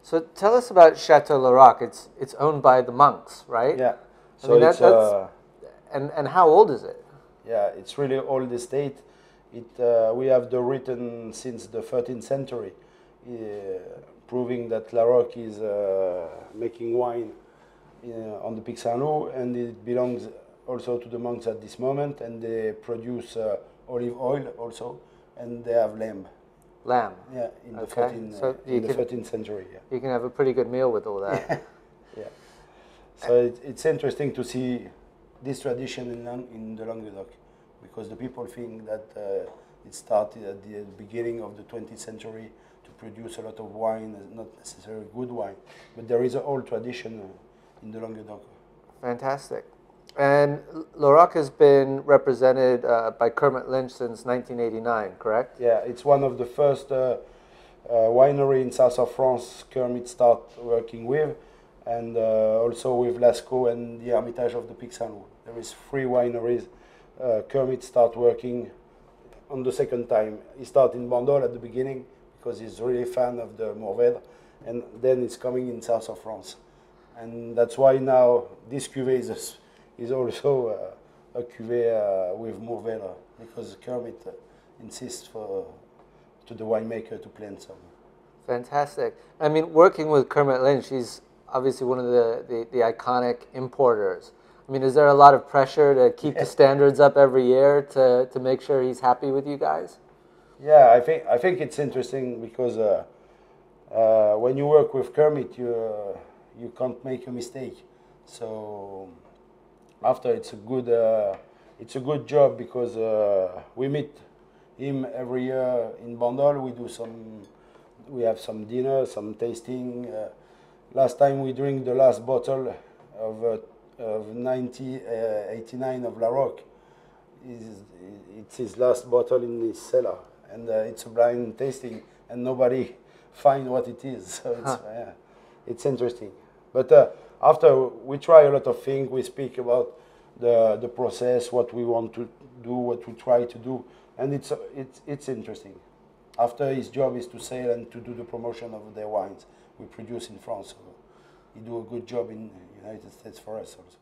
So tell us about Château La Roque. It's owned by the monks, right? Yeah. I mean, and how old is it? Yeah, it's really old estate. We have the written since the 13th century, proving that La Roque is making wine on the Pic Saint-Loup, and it belongs also to the monks at this moment, and they produce olive oil also, and they have lamb. Lamb. Yeah, in the okay. 13th century. Yeah. You can have a pretty good meal with all that. Yeah. So it's interesting to see this tradition in the Languedoc, because the people think that it started at the beginning of the 20th century to produce a lot of wine, not necessarily good wine, but there is a whole tradition in the Languedoc. Fantastic. And La Roque has been represented by Kermit Lynch since 1989, correct? Yeah, it's one of the first winery in south of France Kermit started working with, and also with Lascaux and the Hermitage of the Pic Saint-Loup. There is 3 wineries. Kermit started working on the second time. He started in Bandol at the beginning because he's really a fan of the Mourvèdre, and then it's coming in south of France. And that's why now this cuvée is also a cuvée with Mourvèdre, because Kermit insists to the winemaker to plant some. Fantastic. I mean, working with Kermit Lynch, he's obviously one of the iconic importers. I mean, is there a lot of pressure to keep the standards up every year to make sure he's happy with you guys? Yeah, I think it's interesting because when you work with Kermit, you can't make a mistake. So after it's a good job, because we meet him every year in Bandol. We have some dinner, some tasting. Last time we drink the last bottle of 1989 of La Roque. It's his last bottle in his cellar, and it's a blind tasting, and nobody find what it is. So it's interesting. But after we try a lot of things, we speak about the process, what we want to do, what we try to do, and it's interesting. After, his job is to sell and to do the promotion of their wines we produce in France. So he do a good job in the United States for us also.